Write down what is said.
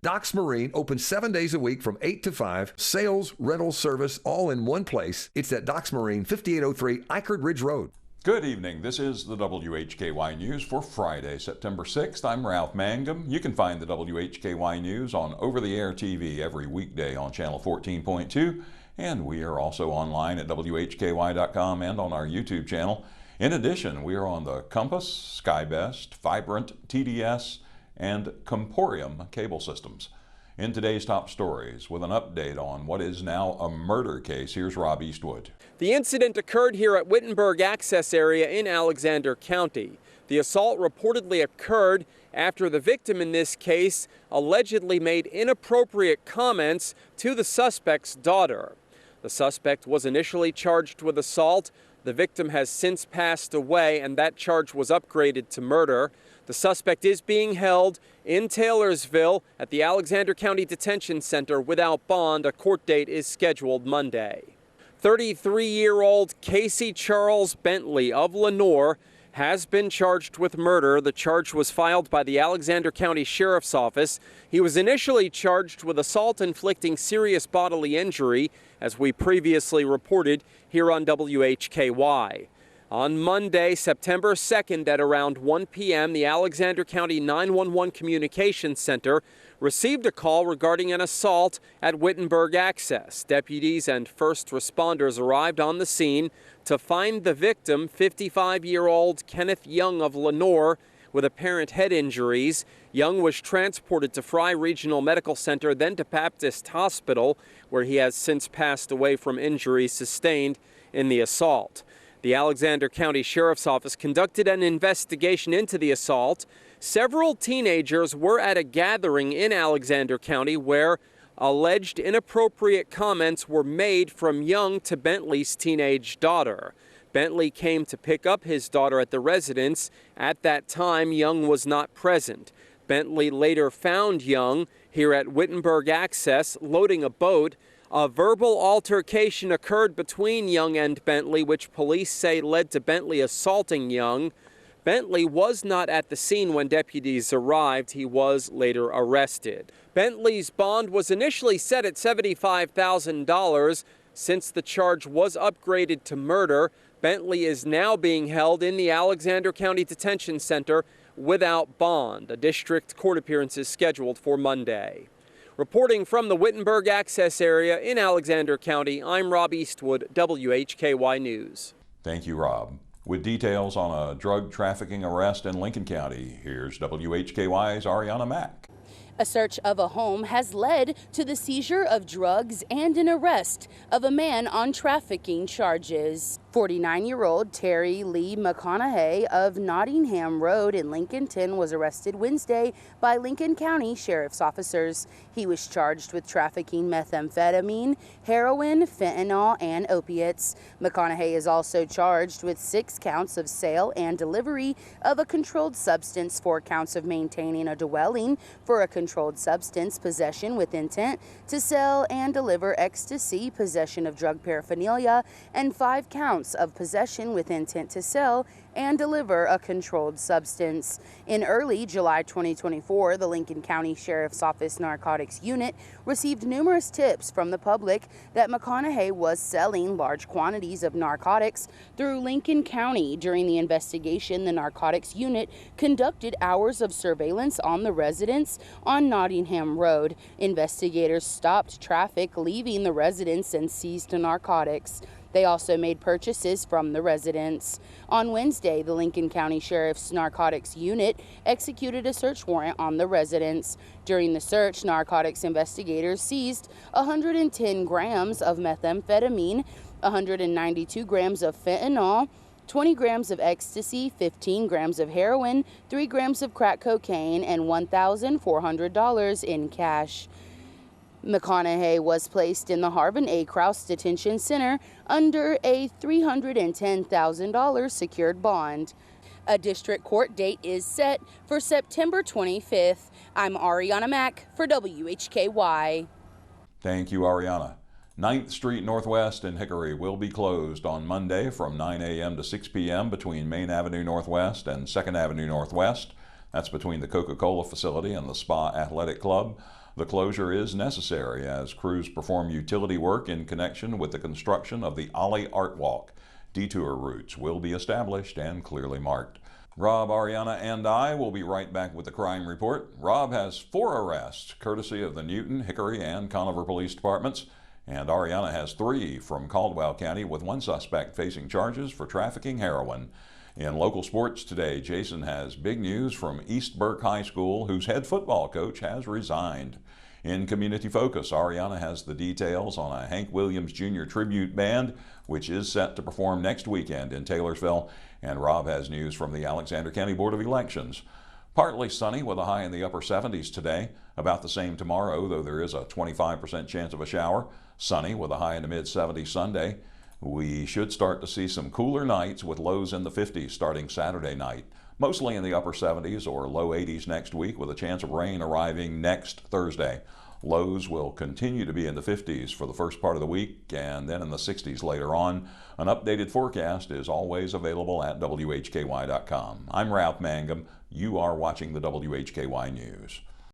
Docks Marine opens 7 days a week from 8 to 5. Sales, rental, service, all in one place. It's at Docks Marine, 5803 Eichard Ridge Road. Good evening. This is the WHKY News for Friday, September 6th. I'm Ralph Mangum. You can find the WHKY News on over-the-air TV every weekday on channel 14.2, and we are also online at WHKY.com and on our YouTube channel. In addition, we are on the Compass, SkyBest, Vibrant, TDS, and Comporium cable systems. In today's top stories, with an update on what is now a murder case, here's Rob Eastwood. The incident occurred here at Wittenberg Access area in Alexander County. The assault reportedly occurred after the victim in this case allegedly made inappropriate comments to the suspect's daughter. The suspect was initially charged with assault. The victim has since passed away, and that charge was upgraded to murder. The suspect is being held in Taylorsville at the Alexander County Detention Center without bond. A court date is scheduled Monday. 33-year-old Casey Charles Bentley of Lenoir has been charged with murder. The charge was filed by the Alexander County Sheriff's Office. He was initially charged with assault inflicting serious bodily injury, as we previously reported here on WHKY. On Monday, September 2nd at around 1 p.m., the Alexander County 911 Communications Center received a call regarding an assault at Wittenberg Access. Deputies and first responders arrived on the scene to find the victim, 55-year-old Kenneth Young of Lenoir, with apparent head injuries. Young was transported to Fry Regional Medical Center, then to Baptist Hospital, where he has since passed away from injuries sustained in the assault. The Alexander County Sheriff's Office conducted an investigation into the assault. Several teenagers were at a gathering in Alexander County where alleged inappropriate comments were made from Young to Bentley's teenage daughter. Bentley came to pick up his daughter at the residence. At that time, Young was not present. Bentley later found Young here at Wittenberg Access loading a boat. A verbal altercation occurred between Young and Bentley, which police say led to Bentley assaulting Young. Bentley was not at the scene when deputies arrived. He was later arrested. Bentley's bond was initially set at $75,000. Since the charge was upgraded to murder, Bentley is now being held in the Alexander County Detention Center without bond. A district court appearance is scheduled for Monday. Reporting from the Wittenberg Access area in Alexander County, I'm Rob Eastwood, WHKY News. Thank you, Rob. With details on a drug trafficking arrest in Lincoln County, here's WHKY's Arianna Mack. A search of a home has led to the seizure of drugs and an arrest of a man on trafficking charges. 49-year-old Terry Lee McConaughey of Nottingham Road in Lincolnton was arrested Wednesday by Lincoln County Sheriff's officers. He was charged with trafficking methamphetamine, heroin, fentanyl, and opiates. McConaughey is also charged with 6 counts of sale and delivery of a controlled substance, 4 counts of maintaining a dwelling for a controlled substance, possession with intent to sell and deliver ecstasy, possession of drug paraphernalia, and 5 counts of possession with intent to sell and deliver a controlled substance. In early July 2024, the Lincoln County Sheriff's Office Narcotics Unit received numerous tips from the public that McConaughey was selling large quantities of narcotics through Lincoln County. During the investigation, the Narcotics Unit conducted hours of surveillance on the residence on Nottingham Road. Investigators stopped traffic leaving the residence and seized the narcotics. They also made purchases from the residents. On Wednesday, the Lincoln County Sheriff's Narcotics Unit executed a search warrant on the residence. During the search, narcotics investigators seized 110 grams of methamphetamine, 192 grams of fentanyl, 20 grams of ecstasy, 15 grams of heroin, 3 grams of crack cocaine, and $1,400 in cash. McConaughey was placed in the Harvin A. Krause Detention Center under a $310,000 secured bond. A district court date is set for September 25th. I'm Arianna Mack for WHKY. Thank you, Arianna. 9th Street Northwest in Hickory will be closed on Monday from 9 a.m. to 6 p.m. between Main Avenue Northwest and 2nd Avenue Northwest. That's between the Coca-Cola facility and the Spa Athletic Club. The closure is necessary as crews perform utility work in connection with the construction of the Ollie Art Walk. Detour routes will be established and clearly marked. Rob, Arianna, and I will be right back with the crime report. Rob has 4 arrests, courtesy of the Newton, Hickory, and Conover Police Departments, and Arianna has 3 from Caldwell County, with 1 suspect facing charges for trafficking heroin. In local sports today, Jason has big news from Eastwood High School, whose head football coach has resigned. In Community Focus, Arianna has the details on a Hank Williams Jr. tribute band, which is set to perform next weekend in Taylorsville. And Rob has news from the Alexander County Board of Elections. Partly sunny with a high in the upper 70s today. About the same tomorrow, though there is a 25% chance of a shower. Sunny with a high in the mid-70s Sunday. We should start to see some cooler nights with lows in the 50s starting Saturday night. Mostly in the upper 70s or low 80s next week, with a chance of rain arriving next Thursday. Lows will continue to be in the 50s for the first part of the week and then in the 60s later on. An updated forecast is always available at WHKY.com. I'm Ralph Mangum. You are watching the WHKY News.